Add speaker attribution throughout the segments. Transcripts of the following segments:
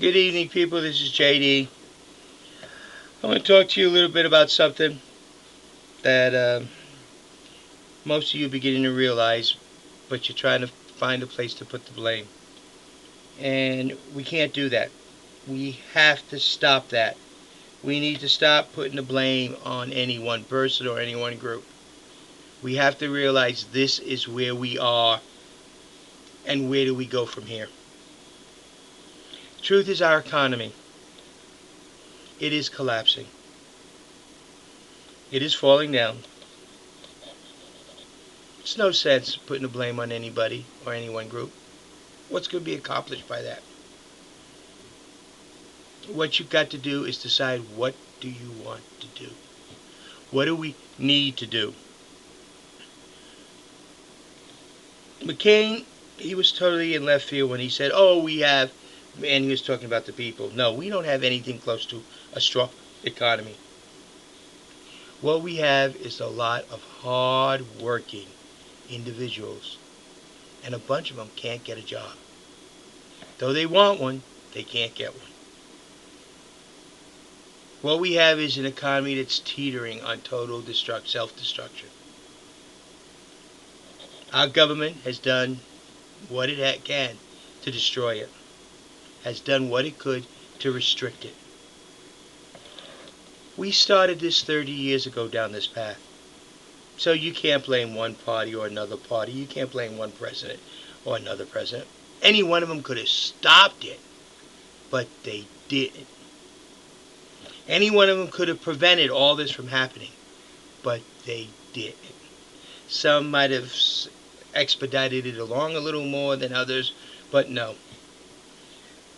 Speaker 1: Good evening, people. This is JD. I want to talk to you a little bit about something that most of you are beginning to realize, but you're trying to find a place to put the blame. And we can't do that. We have to stop that. We need to stop putting the blame on any one person or any one group. We have to realize this is where we are and where do we go from here. Truth is, our economy, it is collapsing. It is falling down. It's no sense putting the blame on anybody or any one group. What's going to be accomplished by that? What you've got to do is decide, what do you want to do? What do we need to do? McCain, he was totally in left field when he said, we have, and he was talking about the people. No, we don't have anything close to a strong economy. What we have is a lot of hard-working individuals, and a bunch of them can't get a job. Though they want one, they can't get one. What we have is an economy that's teetering on total self-destruction. Our government has done what it can to destroy it, has done what it could to restrict it. We started this 30 years ago down this path. So you can't blame one party or another party. You can't blame one president or another president. Any one of them could have stopped it, but they didn't. Any one of them could have prevented all this from happening, but they didn't. Some might have expedited it along a little more than others, but no.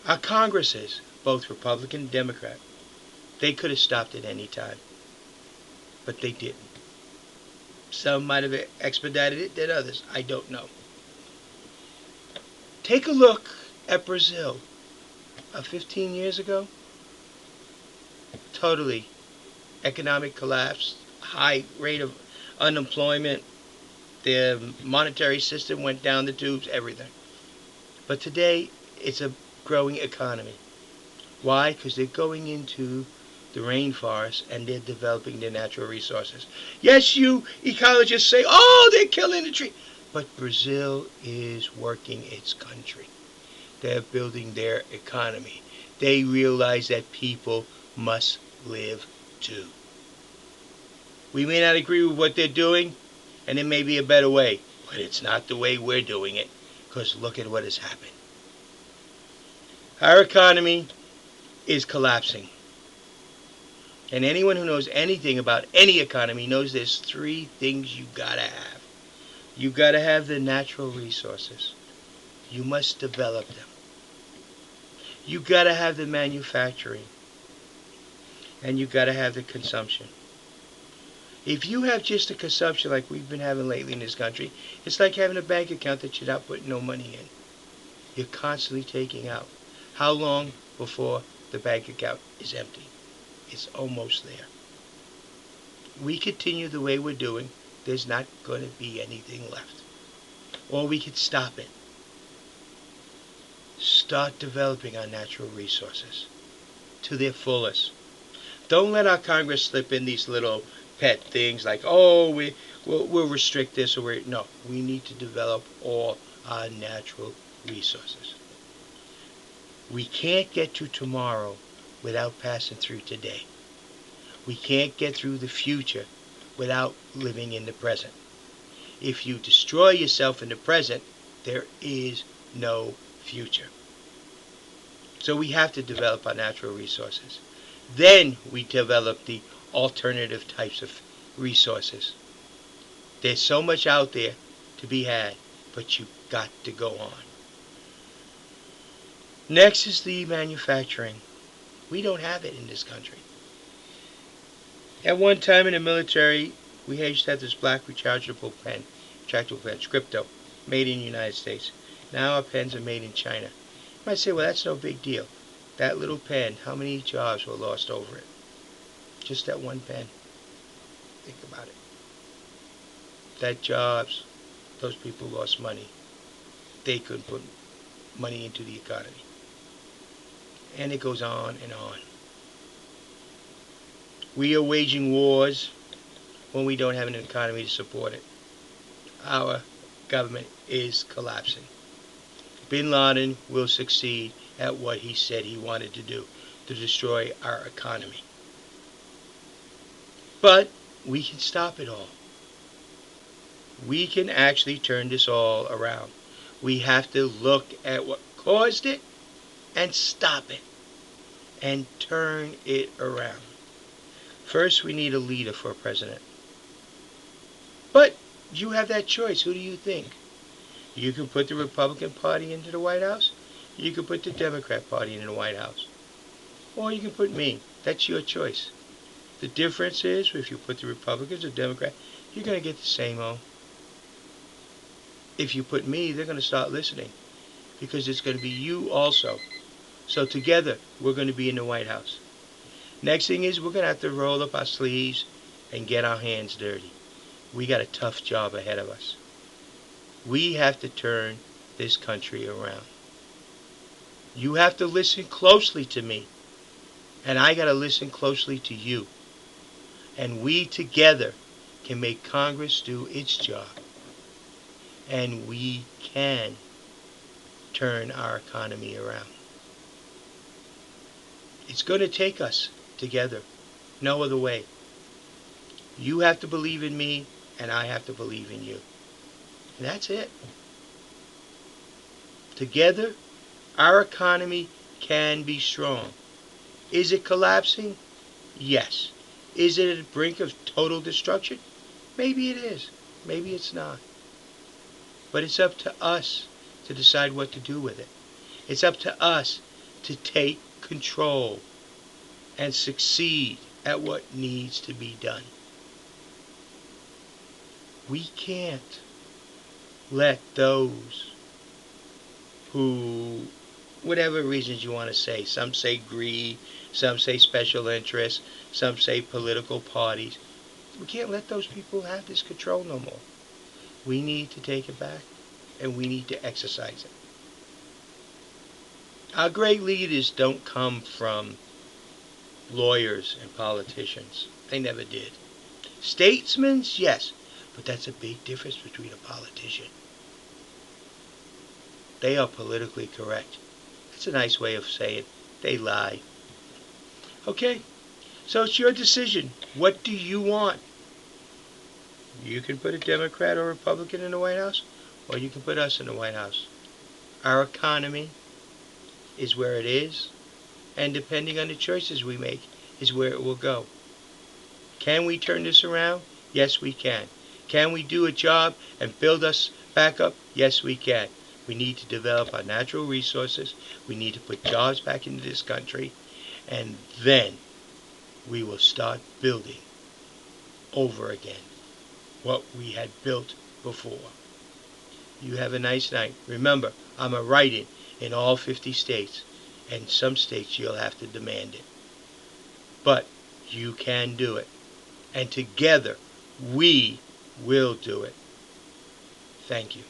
Speaker 1: Our Congresses, both Republican and Democrat, they could have stopped it any time, but they didn't. Some might have expedited it than others. I don't know. Take a look at Brazil. 15 years ago, totally economic collapse, high rate of unemployment, their monetary system went down the tubes, everything. But today, it's a growing economy. Why? Because they're going into the rainforest and they're developing their natural resources. Yes, you ecologists say, they're killing the tree. But Brazil is working its country. They're building their economy. They realize that people must live too. We may not agree with what they're doing, and it may be a better way, but it's not the way we're doing it, because look at what has happened. Our economy is collapsing. And anyone who knows anything about any economy knows there's three things you gotta have. You gotta have the natural resources. You must develop them. You gotta have the manufacturing. And you gotta have the consumption. If you have just a consumption like we've been having lately in this country, it's like having a bank account that you're not putting no money in. You're constantly taking out. How long before the bank account is empty? It's almost there. We continue the way we're doing, there's not going to be anything left. Or we could stop it. Start developing our natural resources to their fullest. Don't let our Congress slip in these little pet things like, we'll restrict this, or no. We need to develop all our natural resources. We can't get to tomorrow without passing through today. We can't get through the future without living in the present. If you destroy yourself in the present, there is no future. So we have to develop our natural resources. Then we develop the alternative types of resources. There's so much out there to be had, but you've got to go on. Next is the manufacturing. We don't have it in this country. At one time in the military, we used to have this black retractable pen, Scripto, made in the United States. Now our pens are made in China. You might say, well, that's no big deal. That little pen, how many jobs were lost over it? Just that one pen. Think about it. That jobs, those people lost money. They couldn't put money into the economy. And it goes on and on. We are waging wars when we don't have an economy to support it. Our government is collapsing. Bin Laden will succeed at what he said he wanted to do, to destroy our economy. But we can stop it all. We can actually turn this all around. We have to look at what caused it and stop it and turn it around. First, we need a leader for president. But you have that choice. Who do you think? You can put the Republican Party into the White House. You can put the Democrat Party into the White House. Or you can put me. That's your choice. The difference is, if you put the Republicans or Democrats, you're going to get the same old. If you put me, they're going to start listening. Because it's going to be you also. So together, we're going to be in the White House. Next thing is, we're going to have to roll up our sleeves and get our hands dirty. We got a tough job ahead of us. We have to turn this country around. You have to listen closely to me. And I got to listen closely to you. And we together can make Congress do its job. And we can turn our economy around. It's going to take us together. No other way. You have to believe in me, and I have to believe in you. And that's it. Together, our economy can be strong. Is it collapsing? Yes. Is it at the brink of total destruction? Maybe it is. Maybe it's not. But it's up to us to decide what to do with it. It's up to us to take control and succeed at what needs to be done. We can't let those who, whatever reasons you want to say, some say greed, some say special interests, some say political parties, we can't let those people have this control no more. We need to take it back, and we need to exercise it. Our great leaders don't come from lawyers and politicians. They never did. Statesmen, yes, but that's a big difference between a politician. They are politically correct. That's a nice way of saying they lie. Okay, so it's your decision. What do you want? You can put a Democrat or Republican in the White House, or you can put us in the White House. Our economy is where it is, and depending on the choices we make is where it will go. Can we turn this around? Yes, we can. Can we do a job and build us back up? Yes, we can. We need to develop our natural resources. We need to put jobs back into this country. And then we will start building over again what we had built before. You have a nice night. Remember, I'm a write-in in all 50 states. And some states you'll have to demand it. But you can do it. And together we will do it. Thank you.